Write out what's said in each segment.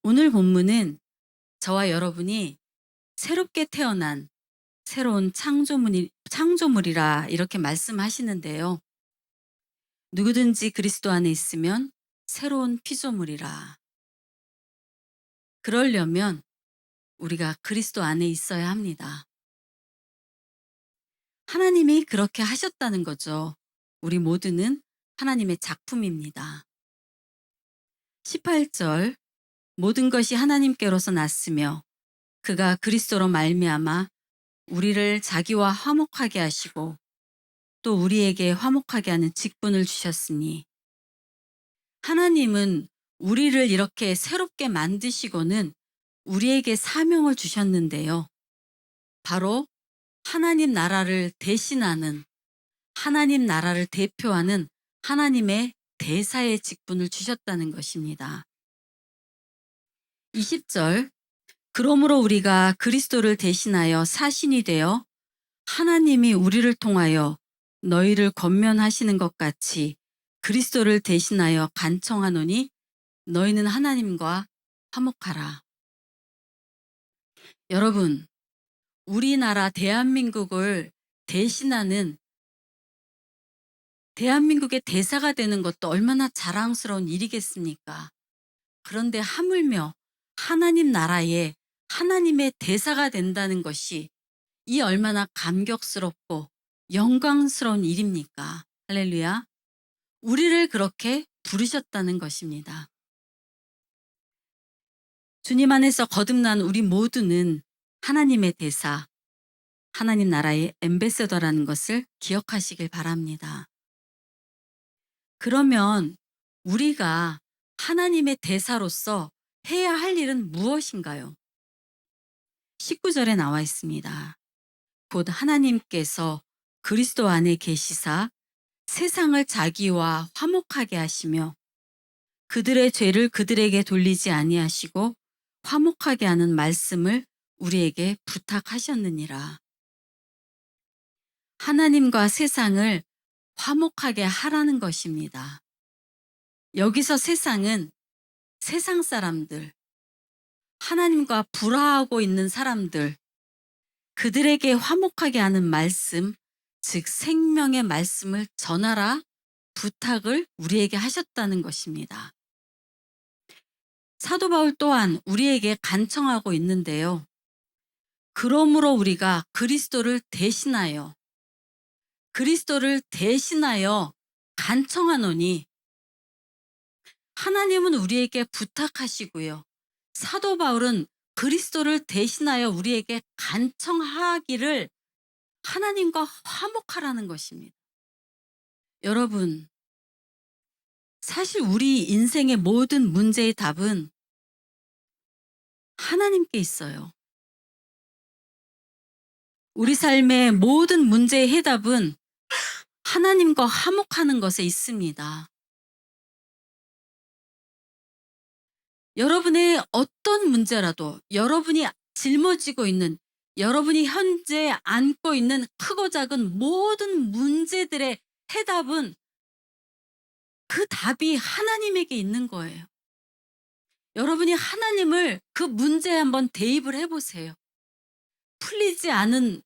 오늘 본문은 저와 여러분이 새롭게 태어난 새로운 창조물이라 이렇게 말씀하시는데요. 누구든지 그리스도 안에 있으면 새로운 피조물이라. 그러려면 우리가 그리스도 안에 있어야 합니다. 하나님이 그렇게 하셨다는 거죠. 우리 모두는 하나님의 작품입니다. 18절 모든 것이 하나님께로서 났으며 그가 그리스도로 말미암아 우리를 자기와 화목하게 하시고 또 우리에게 화목하게 하는 직분을 주셨으니, 하나님은 우리를 이렇게 새롭게 만드시고는 우리에게 사명을 주셨는데요. 바로 하나님 나라를 대신하는, 하나님 나라를 대표하는 하나님의 대사의 직분을 주셨다는 것입니다. 20절 그러므로 우리가 그리스도를 대신하여 사신이 되어 하나님이 우리를 통하여 너희를 권면하시는 것 같이 그리스도를 대신하여 간청하노니 너희는 하나님과 화목하라. 여러분, 우리나라 대한민국을 대신하는, 대한민국의 대사가 되는 것도 얼마나 자랑스러운 일이겠습니까? 그런데 하물며 하나님 나라에 하나님의 대사가 된다는 것이 이 얼마나 감격스럽고 영광스러운 일입니까? 할렐루야. 우리를 그렇게 부르셨다는 것입니다. 주님 안에서 거듭난 우리 모두는 하나님의 대사, 하나님 나라의 앰베서더라는 것을 기억하시길 바랍니다. 그러면 우리가 하나님의 대사로서 해야 할 일은 무엇인가요? 19절에 나와 있습니다. 곧 하나님께서 그리스도 안에 계시사 세상을 자기와 화목하게 하시며 그들의 죄를 그들에게 돌리지 아니하시고 화목하게 하는 말씀을 우리에게 부탁하셨느니라. 하나님과 세상을 화목하게 하라는 것입니다. 여기서 세상은 세상 사람들, 하나님과 불화하고 있는 사람들, 그들에게 화목하게 하는 말씀, 즉 생명의 말씀을 전하라 부탁을 우리에게 하셨다는 것입니다. 사도 바울 또한 우리에게 간청하고 있는데요. 그러므로 우리가 그리스도를 대신하여 간청하노니, 하나님은 우리에게 부탁하시고요. 사도 바울은 그리스도를 대신하여 우리에게 간청하기를 하나님과 화목하라는 것입니다. 여러분, 사실 우리 인생의 모든 문제의 답은 하나님께 있어요. 우리 삶의 모든 문제의 해답은 하나님과 화목하는 것에 있습니다. 여러분의 어떤 문제라도, 여러분이 짊어지고 있는, 여러분이 현재 안고 있는 크고 작은 모든 문제들의 해답은, 그 답이 하나님에게 있는 거예요. 여러분이 하나님을 그 문제에 한번 대입을 해보세요. 풀리지 않는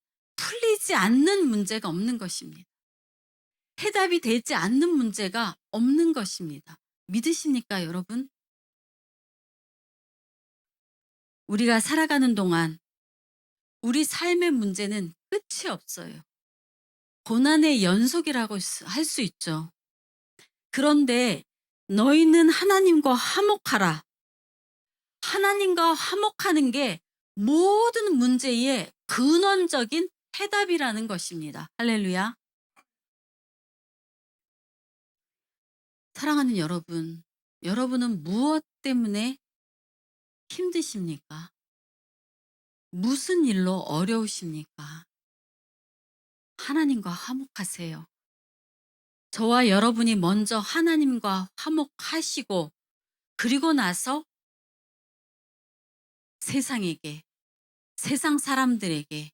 문제가 없는 것입니다. 해답이 되지 않는 문제가 없는 것입니다. 믿으십니까, 여러분? 우리가 살아가는 동안 우리 삶의 문제는 끝이 없어요. 고난의 연속이라고 할 수 있죠. 그런데 너희는 하나님과 화목하라. 하나님과 화목하는 게 모든 문제의 근원적인 해답이라는 것입니다. 할렐루야. 사랑하는 여러분, 여러분은 무엇 때문에 힘드십니까? 무슨 일로 어려우십니까? 하나님과 화목하세요. 저와 여러분이 먼저 하나님과 화목하시고, 그리고 나서 세상에게, 세상 사람들에게,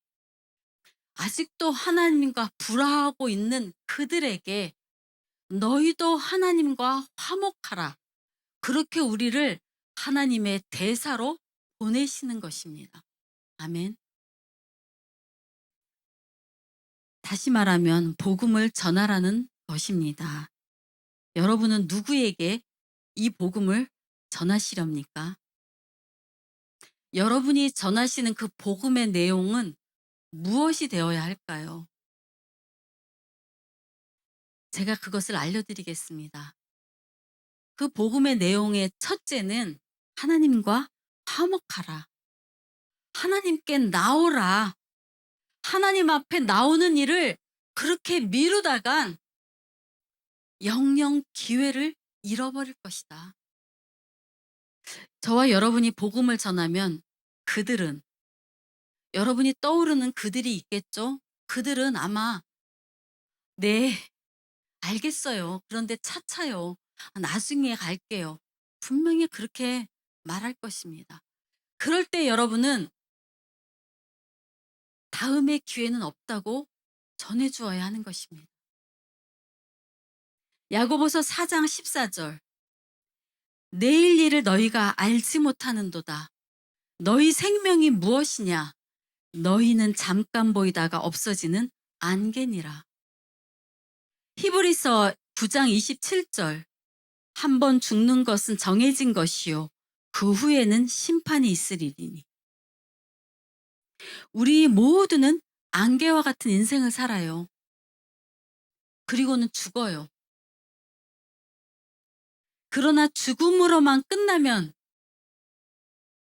아직도 하나님과 불화하고 있는 그들에게 너희도 하나님과 화목하라. 그렇게 우리를 하나님의 대사로 보내시는 것입니다. 아멘. 다시 말하면 복음을 전하라는 것입니다. 여러분은 누구에게 이 복음을 전하시렵니까? 여러분이 전하시는 그 복음의 내용은 무엇이 되어야 할까요? 제가 그것을 알려드리겠습니다. 그 복음의 내용의 첫째는 하나님과 화목하라. 하나님께 나오라. 하나님 앞에 나오는 일을 그렇게 미루다간 영영 기회를 잃어버릴 것이다. 저와 여러분이 복음을 전하면 그들은, 여러분이 떠오르는 그들이 있겠죠? 그들은 아마 네, 알겠어요. 그런데 차차요. 나중에 갈게요. 분명히 그렇게 말할 것입니다. 그럴 때 여러분은 다음의 기회는 없다고 전해 주어야 하는 것입니다. 야고보서 4장 14절. 내일 일을 너희가 알지 못하는도다. 너희 생명이 무엇이냐? 너희는 잠깐 보이다가 없어지는 안개니라. 히브리서 9장 27절. 한 번 죽는 것은 정해진 것이요 그 후에는 심판이 있으리니. 우리 모두는 안개와 같은 인생을 살아요. 그리고는 죽어요. 그러나 죽음으로만 끝나면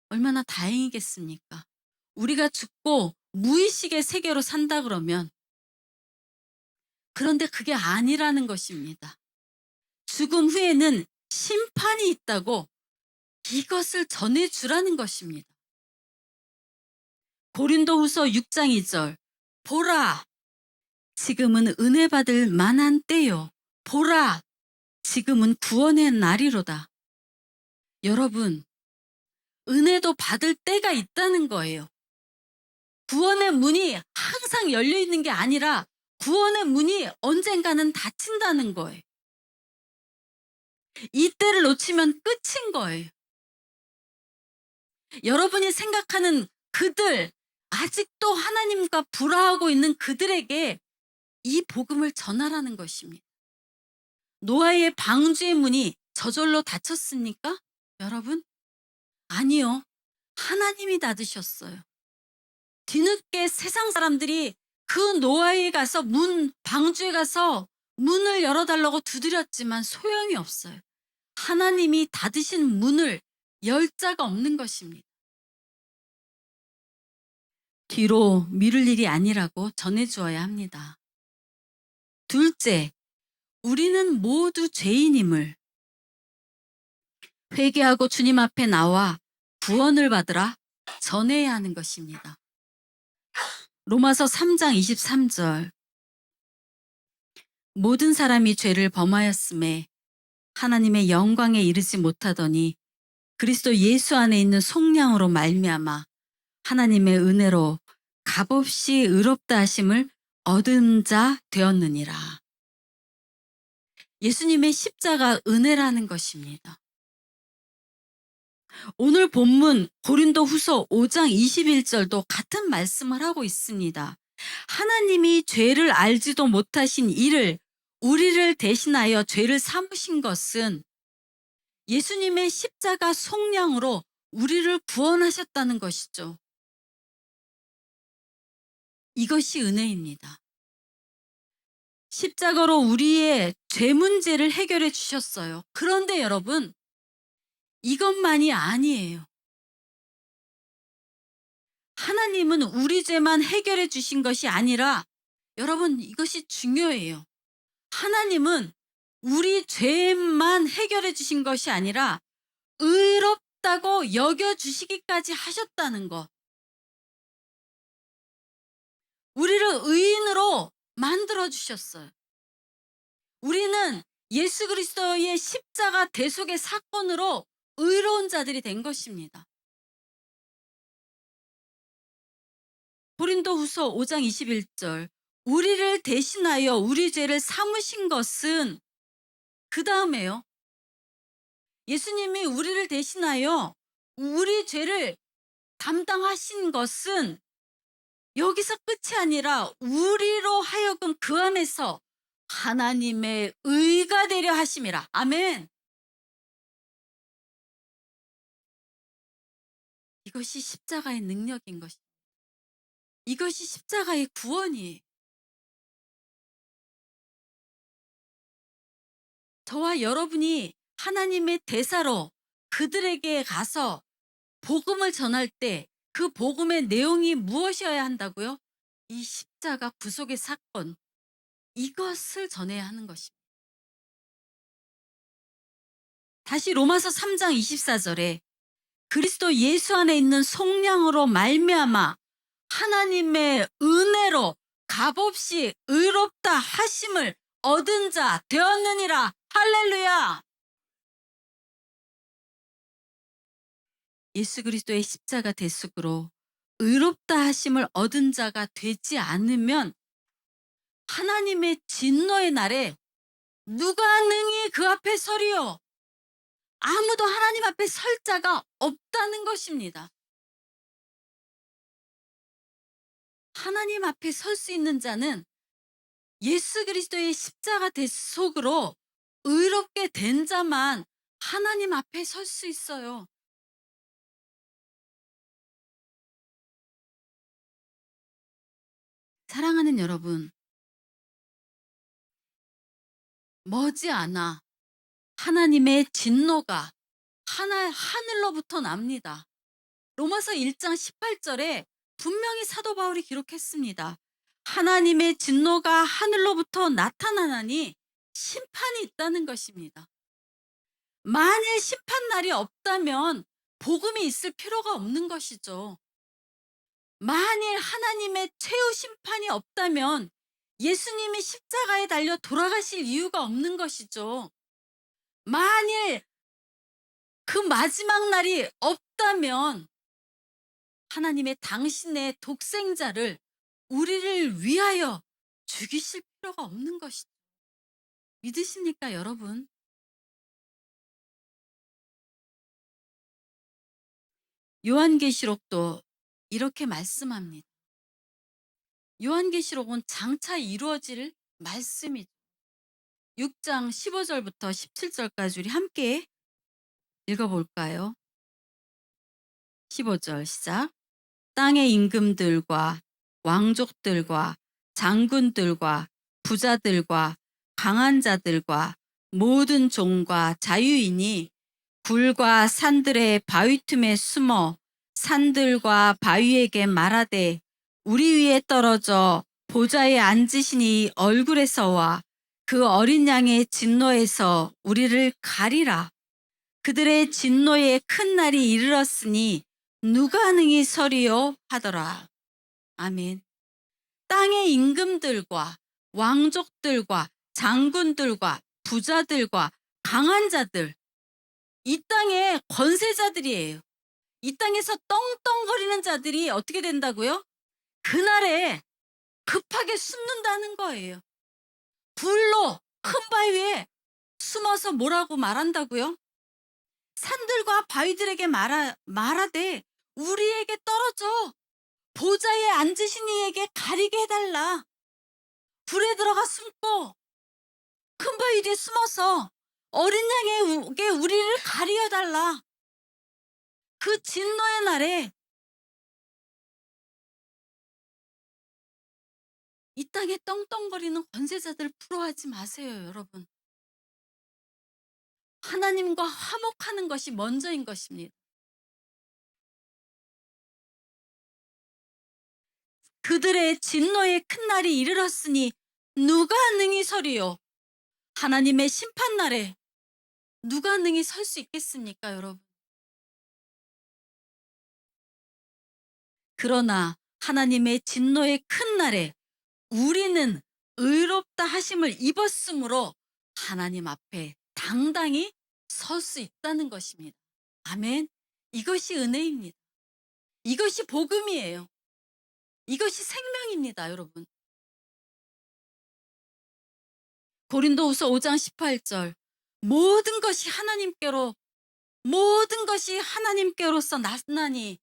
얼마나 다행이겠습니까? 우리가 죽고 무의식의 세계로 산다 그러면, 그런데 그게 아니라는 것입니다. 죽음 후에는 심판이 있다고 이것을 전해주라는 것입니다. 고린도후서 6장 2절. 보라, 지금은 은혜 받을 만한 때요. 보라, 지금은 구원의 날이로다. 여러분, 은혜도 받을 때가 있다는 거예요. 구원의 문이 항상 열려 있는 게 아니라 구원의 문이 언젠가는 닫힌다는 거예요. 이 때를 놓치면 끝인 거예요. 여러분이 생각하는 그들, 아직도 하나님과 불화하고 있는 그들에게 이 복음을 전하라는 것입니다. 노아의 방주의 문이 저절로 닫혔습니까? 여러분? 아니요. 하나님이 닫으셨어요. 뒤늦게 세상 사람들이 그 노아에 가서 방주에 가서 문을 열어달라고 두드렸지만 소용이 없어요. 하나님이 닫으신 문을 열 자가 없는 것입니다. 뒤로 미룰 일이 아니라고 전해주어야 합니다. 둘째, 우리는 모두 죄인임을 회개하고 주님 앞에 나와 구원을 받으라 전해야 하는 것입니다. 로마서 3장 23절. 모든 사람이 죄를 범하였음에 하나님의 영광에 이르지 못하더니 그리스도 예수 안에 있는 속량으로 말미암아 하나님의 은혜로 값없이 의롭다 하심을 얻은 자 되었느니라. 예수님의 십자가 은혜라는 것입니다. 오늘 본문 고린도후서 5장 21절도 같은 말씀을 하고 있습니다. 하나님이 죄를 알지도 못하신 이를 우리를 대신하여 죄를 삼으신 것은 예수님의 십자가 속량으로 우리를 구원하셨다는 것이죠. 이것이 은혜입니다. 십자가로 우리의 죄 문제를 해결해 주셨어요. 그런데 여러분, 이것만이 아니에요. 하나님은 우리 죄만 해결해 주신 것이 아니라, 여러분, 이것이 중요해요. 하나님은 우리 죄만 해결해 주신 것이 아니라 의롭다고 여겨주시기까지 하셨다는 것. 우리를 의인으로 만들어 주셨어요. 우리는 예수 그리스도의 십자가 대속의 사건으로 의로운 자들이 된 것입니다. 고린도후서 5장 21절. 우리를 대신하여 우리 죄를 삼으신 것은, 그 다음에요, 예수님이 우리를 대신하여 우리 죄를 담당하신 것은 여기서 끝이 아니라 우리로 하여금 그 안에서 하나님의 의가 되려 하심이라. 아멘. 이것이 십자가의 능력인 것입니다. 이것이 십자가의 구원이에요. 저와 여러분이 하나님의 대사로 그들에게 가서 복음을 전할 때 그 복음의 내용이 무엇이어야 한다고요? 이 십자가 구속의 사건, 이것을 전해야 하는 것입니다. 다시 로마서 3장 24절에 그리스도 예수 안에 있는 속량으로 말미암아 하나님의 은혜로 값없이 의롭다 하심을 얻은 자 되었느니라. 할렐루야. 예수 그리스도의 십자가 대속으로 의롭다 하심을 얻은 자가 되지 않으면 하나님의 진노의 날에 누가 능히 그 앞에 서리요? 아무도 하나님 앞에 설 자가 없다는 것입니다. 하나님 앞에 설 수 있는 자는 예수 그리스도의 십자가 대속으로 의롭게 된 자만 하나님 앞에 설 수 있어요. 사랑하는 여러분, 머지않아 하나님의 진노가 하늘로부터 납니다. 로마서 1장 18절에 분명히 사도 바울이 기록했습니다. 하나님의 진노가 하늘로부터 나타나나니 심판이 있다는 것입니다. 만일 심판날이 없다면 복음이 있을 필요가 없는 것이죠. 만일 하나님의 최후 심판이 없다면 예수님이 십자가에 달려 돌아가실 이유가 없는 것이죠. 만일 그 마지막 날이 없다면 하나님의 당신의 독생자를 우리를 위하여 죽이실 필요가 없는 것이죠. 믿으십니까, 여러분? 요한계시록도 이렇게 말씀합니다. 요한계시록은 장차 이루어질 말씀이죠. 6장 15절부터 17절까지 우리 함께 읽어볼까요? 15절 시작. 땅의 임금들과 왕족들과 장군들과 부자들과 강한 자들과 모든 종과 자유인이 굴과 산들의 바위 틈에 숨어 산들과 바위에게 말하되 우리 위에 떨어져 보좌에 앉으신 이 얼굴에서와 그 어린 양의 진노에서 우리를 가리라. 그들의 진노의 큰 날이 이르렀으니 누가 능히 서리요 하더라. 아멘. 땅의 임금들과 왕족들과 장군들과 부자들과 강한 자들, 이 땅의 권세자들이에요. 이 땅에서 떵떵거리는 자들이 어떻게 된다고요? 그날에 급하게 숨는다는 거예요. 불로 큰 바위에 숨어서 뭐라고 말한다고요? 산들과 바위들에게 말하되 우리에게 떨어져 보좌에 앉으신 이에게 가리게 해달라. 불에 들어가 숨고 큰 바위 뒤에 숨어서 어린 양에게 우리를 가리어달라. 그 진노의 날에 이 땅에 떵떵거리는 권세자들 부러워하지 마세요, 여러분. 하나님과 화목하는 것이 먼저인 것입니다. 그들의 진노의 큰 날이 이르렀으니 누가 능히 서리요? 하나님의 심판날에 누가 능히 설 수 있겠습니까, 여러분? 그러나 하나님의 진노의 큰 날에 우리는 의롭다 하심을 입었으므로 하나님 앞에 당당히 설 수 있다는 것입니다. 아멘. 이것이 은혜입니다. 이것이 복음이에요. 이것이 생명입니다, 여러분. 고린도후서 5장 18절 모든 것이 하나님께로 모든 것이 하나님께로서 났나니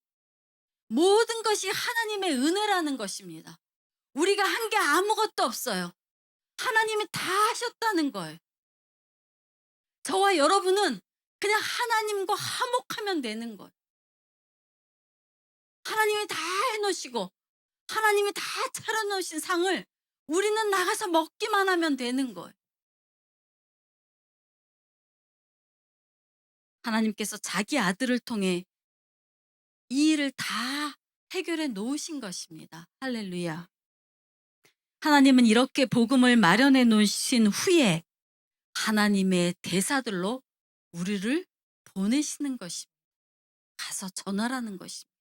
모든 것이 하나님의 은혜라는 것입니다. 우리가 한 게 아무것도 없어요. 하나님이 다 하셨다는 거예요. 저와 여러분은 그냥 하나님과 화목하면 되는 거예요. 하나님이 다 해놓으시고 하나님이 다 차려놓으신 상을 우리는 나가서 먹기만 하면 되는 거예요. 하나님께서 자기 아들을 통해 이 일을 다 해결해 놓으신 것입니다. 할렐루야. 하나님은 이렇게 복음을 마련해 놓으신 후에 하나님의 대사들로 우리를 보내시는 것입니다. 가서 전하라는 것입니다.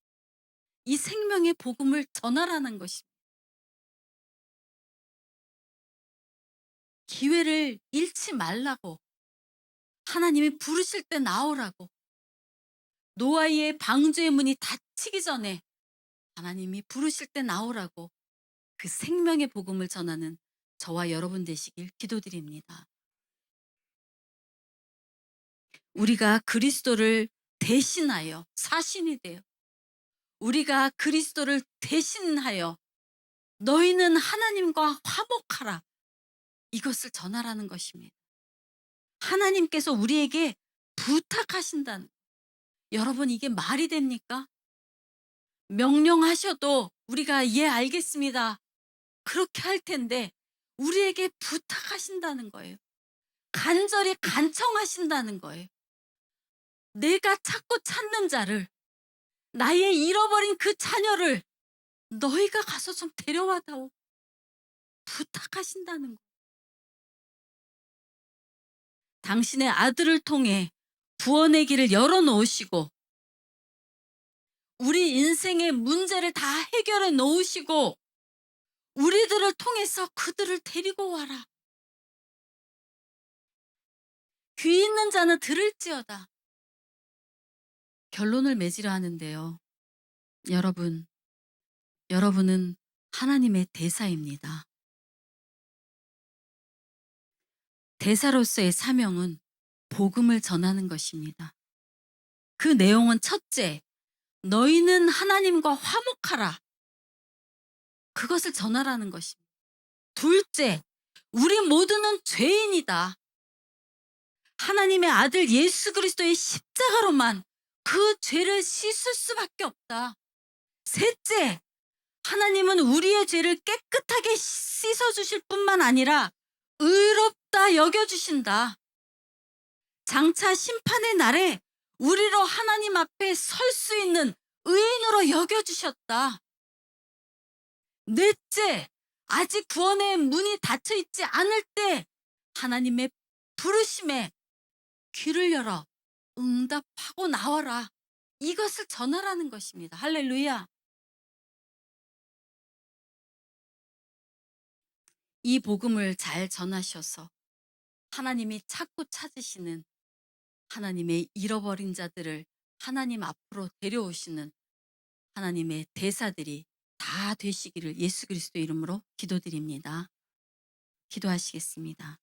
이 생명의 복음을 전하라는 것입니다. 기회를 잃지 말라고 하나님이 부르실 때 나오라고 노아의 방주의 문이 닫히기 전에 하나님이 부르실 때 나오라고 그 생명의 복음을 전하는 저와 여러분 되시길 기도드립니다. 우리가 그리스도를 대신하여 사신이 되어 우리가 그리스도를 대신하여 너희는 하나님과 화목하라 이것을 전하라는 것입니다. 하나님께서 우리에게 부탁하신다는 여러분 이게 말이 됩니까? 명령하셔도 우리가 예 알겠습니다. 그렇게 할 텐데 우리에게 부탁하신다는 거예요. 간절히 간청하신다는 거예요. 내가 찾고 찾는 자를 나의 잃어버린 그 자녀를 너희가 가서 좀 데려와다오. 부탁하신다는 거. 당신의 아들을 통해 구원의 길을 열어놓으시고 우리 인생의 문제를 다 해결해 놓으시고 우리들을 통해서 그들을 데리고 와라. 귀 있는 자는 들을지어다. 결론을 맺으려 하는데요. 여러분은 하나님의 대사입니다. 대사로서의 사명은 복음을 전하는 것입니다. 그 내용은 첫째, 너희는 하나님과 화목하라. 그것을 전하라는 것입니다. 둘째, 우리 모두는 죄인이다. 하나님의 아들 예수 그리스도의 십자가로만 그 죄를 씻을 수밖에 없다. 셋째, 하나님은 우리의 죄를 깨끗하게 씻어주실 뿐만 아니라 의롭다 여겨주신다. 장차 심판의 날에 우리로 하나님 앞에 설 수 있는 의인으로 여겨주셨다. 넷째, 아직 구원의 문이 닫혀 있지 않을 때 하나님의 부르심에 귀를 열어 응답하고 나와라. 이것을 전하라는 것입니다. 할렐루야. 이 복음을 잘 전하셔서 하나님이 찾고 찾으시는 하나님의 잃어버린 자들을 하나님 앞으로 데려오시는 하나님의 대사들이 다 되시기를 예수 그리스도 이름으로 기도드립니다. 기도하시겠습니다.